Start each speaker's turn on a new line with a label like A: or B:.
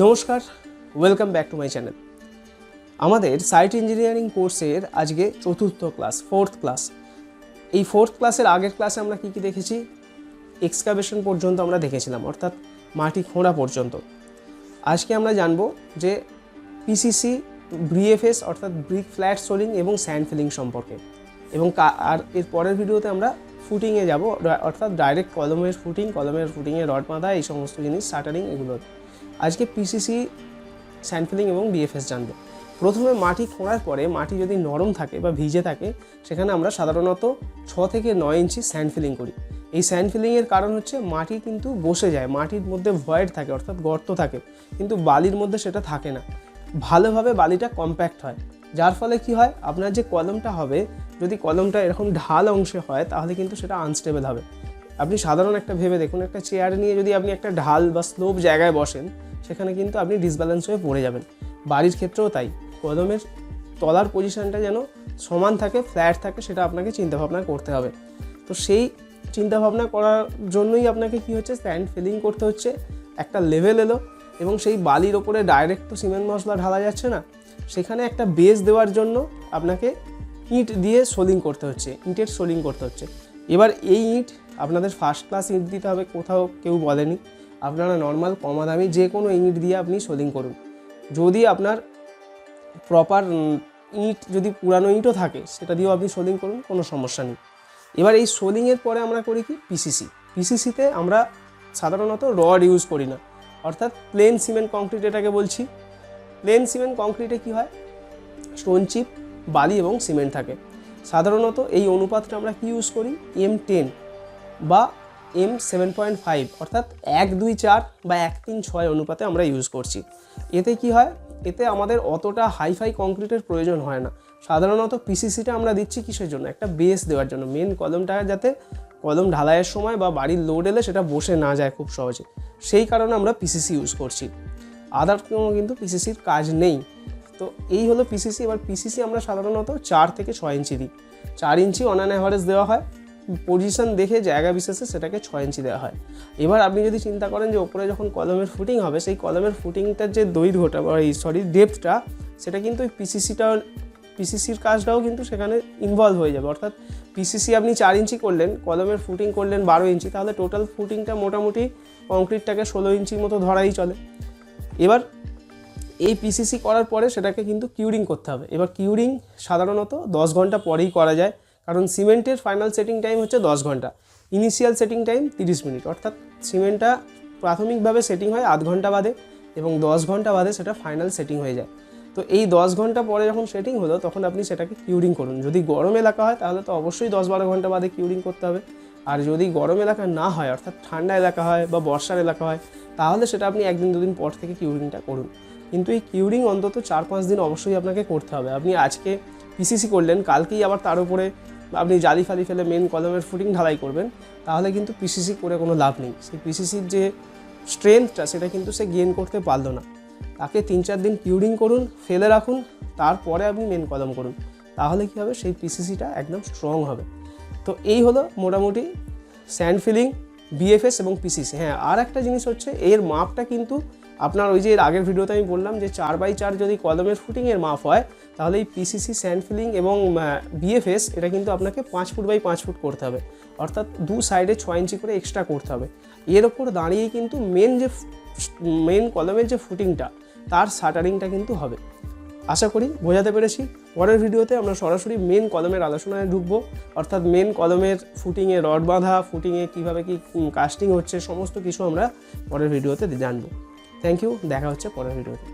A: নমস্কার, welcome back to my channel. আমাদের site engineering কোর্সের আজকে চতুর্থ ক্লাস, ফোর্থ ক্লাস। এই ফোর্থ ক্লাসের আগের ক্লাসে আমরা কী কী দেখেছি? এক্সকাভেশন পর্যন্ত আমরা দেখেছিলাম, অর্থাৎ মাটি খোঁড়া পর্যন্ত। আজকে আমরা জানবো যে পিসিসি, বিএফএস অর্থাৎ ব্রিক ফ্ল্যাট সোলিং এবং স্যান্ড ফিলিং সম্পর্কে, এবং আর এর পরের ভিডিওতে আমরা ফুটিংয়ে যাব, অর্থাৎ ডাইরেক্ট কলমের ফুটিংয়ে রড বাঁধা, এই সমস্ত জিনিস, শাটারিং, এগুলো। আজকে পিসিসি, স্যান্ড ফিলিং এবং বিএফএস জানবো। প্রথমে মাটি খোঁড়ার পরে মাটি যদি নরম থাকে বা ভিজে থাকে, সেখানে আমরা সাধারণত 6 থেকে 9 ইঞ্চি স্যান্ড ফিলিং করি। এই স্যান্ড ফিলিংয়ের কারণ হচ্ছে মাটি কিন্তু বসে যায়, মাটির মধ্যে ভয়েড থাকে, অর্থাৎ গর্ত থাকে, কিন্তু বালির মধ্যে সেটা থাকে না। ভালোভাবে বালিটা কম্প্যাক্ট হয়, যার ফলে কি হয়, আপনার যে কলমটা হবে, যদি কলমটা এরকম ঢাল অংশে হয় তাহলে কিন্তু সেটা আনস্টেবল হবে। আপনি সাধারণ একটা ভেবে দেখুন, একটা চেয়ার নিয়ে যদি আপনি একটা ঢাল বা স্লোপ জায়গায় বসেন, সেখানে কিন্তু আপনি ডিসব্যালেন্স হয়ে পড়ে যাবেন। বাড়ির ক্ষেত্রেও তাই, কলমের তলার পজিশনটা যেন সমান থাকে, ফ্ল্যাট থাকে, সেটা আপনাকে চিন্তাভাবনা করতে হবে। তো সেই চিন্তাভাবনা করার জন্যই আপনাকে কি হচ্ছে, স্যান্ড ফিলিং করতে হচ্ছে। একটা লেভেল এলো এবং সেই বালির ওপরে ডাইরেক্ট তো সিমেন্ট মশলা ঢালা যাচ্ছে না, সেখানে একটা বেস দেওয়ার জন্য আপনাকে ইট দিয়ে সোলিং করতে হচ্ছে, ইটের সোলিং করতে হচ্ছে। এবার এই ইট আপনাদের ফার্স্ট ক্লাস ইট দিতে হবে, কোথাও কেউ বলেনি। আপনারা নর্মাল কমা দামি যে কোনো ইট দিয়ে আপনি সোলিং করুন। যদি আপনার প্রপার ইট, যদি পুরানো ইটও থাকে, সেটা দিয়েও আপনি সোলিং করুন, কোনো সমস্যা নেই। এবার এই সোলিংয়ের পরে আমরা করি কি, পিসিসিতে আমরা সাধারণত রড ইউজ করি না, অর্থাৎ প্লেন সিমেন্ট কংক্রিট এটাকে বলছি। প্লেন সিমেন্ট কংক্রিটে কি হয়, স্টোন চিপ, বালি এবং সিমেন্ট থাকে। সাধারণত এই অনুপাতটা আমরা কি ইউজ করি, M10 বা M7.5, অর্থাৎ 1:2:4 বা 1:3:6 অনুপাতে আমরা ইউজ করছি। এতে কি হয়, এতে আমাদের অতটা হাইফাই কংক্রিটের প্রয়োজন হয় না। সাধারণত পিসিসিটা আমরা দিচ্ছি কিসের জন্য, একটা বেস দেওয়ার জন্য, মেন কলমটা যাতে কলম ঢালাইয়ের সময় বা বাড়ির লোড এলে সেটা বসে না যায় খুব সহজে, সেই কারণে আমরা পিসিসি ইউজ করছি। আদার কোনো কিন্তু পিসিসির কাজ নেই। তো এই হলো পিসিসি। এবার পিসিসি আমরা সাধারণত 4 থেকে 6 ইঞ্চি দিই। 4 ইঞ্চি অন অ্যান অ্যাভারেজ দেওয়া হয়, পজিশন দেখে জায়গা বিশেষে সেটাকে 6 ইঞ্চি দেওয়া হয়। এবার আপনি যদি চিন্তা করেন যে ওপরে যখন কলমের ফুটিং হবে, সেই কলমের ফুটিংটার যে দৈর্ঘ্যটা বা ডেপথটা, সেটা কিন্তু ওই পিসিসির কাজটাও কিন্তু সেখানে ইনভলভ হয়ে যাবে। অর্থাৎ পিসিসি আপনি 4 ইঞ্চি করলেন, কলমের ফুটিং করলেন 12 ইঞ্চি, তাহলে টোটাল ফুটিংটা মোটামুটি কংক্রিটটাকে 16 ইঞ্চির মতো ধরাই চলে। এবার এই পিসিসি করার পরে সেটাকে কিন্তু কিউরিং করতে হবে। এবার কিউরিং সাধারণত 10 ঘন্টা পরেই করা যায়, কারণ সিমেন্টের ফাইনাল সেটিং টাইম হচ্ছে 10 ঘন্টা, ইনিশিয়াল সেটিং টাইম 30 মিনিট। অর্থাৎ সিমেন্টটা প্রাথমিকভাবে সেটিং হয় 8 ঘন্টা বাদে, এবং 10 ঘন্টা বাদে সেটা ফাইনাল সেটিং হয়ে যায়। তো এই 10 ঘন্টা পরে যখন সেটিং হলো, তখন আপনি সেটাকে কিউরিং করুন। যদি গরম এলাকা হয় তাহলে তো অবশ্যই 10-12 ঘন্টা বাদে কিউরিং করতে হবে। আর যদি গরম এলাকা না হয়, অর্থাৎ ঠান্ডা এলাকা হয় বা বর্ষার এলাকা হয়, তাহলে সেটা আপনি 1-2 দিন পর থেকে কিউরিংটা করুন। কিন্তু এই কিউরিং অন্তত 4-5 দিন অবশ্যই আপনাকে করতে হবে। আপনি আজকে পিসিসি করলেন, কালকেই আবার তার উপরে আপনি জালি ফালি ফেলে মেন কলমের ফুটিং ঢালাই করবেন, তাহলে কিন্তু পিসিসি করে কোনো লাভ নেই। সেই পিসিসির যে স্ট্রেংথটা, সেটা কিন্তু সে গেইন করতে পারলো না। তাকে 3-4 দিন কিউরিং করুন, ফেলে রাখুন, তারপরে আপনি মেন কলম করুন, তাহলে কী হবে, সেই পিসিসিটা একদম স্ট্রং হবে। তো এই হলো মোটামুটি স্যান্ড ফিলিং, বিএফএস এবং পিসিসি। হ্যাঁ, আর একটা জিনিস হচ্ছে, এর মাপটা কিন্তু আপনার ওই যে এর আগের ভিডিওতে আমি বললাম যে 4x4 যদি কলমের ফুটিংয়ের মাপ হয়, তাহলে এই পিসিসি, স্যান্ড ফিলিং এবং বিএফএস এটা কিন্তু আপনাকে 5 ফুট বাই 5 ফুট করতে হবে, অর্থাৎ 2 সাইডে 6 ইঞ্চি করে এক্সট্রা করতে হবে। এর ওপর দাঁড়িয়েই কিন্তু মেন কলমের যে ফুটিংটা, তার শাটারিংটা কিন্তু হবে। আশা করি বোঝাতে পেরেছি। পরের ভিডিওতে আমরা সরাসরি মেন কলমের আলোচনায় ঢুকবো, অর্থাৎ মেন কলমের ফুটিংয়ে রড বাঁধা, ফুটিংয়ে কীভাবে কি কাস্টিং হচ্ছে, সমস্ত কিছু আমরা পরের ভিডিওতে জানবো। থ্যাংক ইউ, দেখা হচ্ছে পরের ভিডিওতে।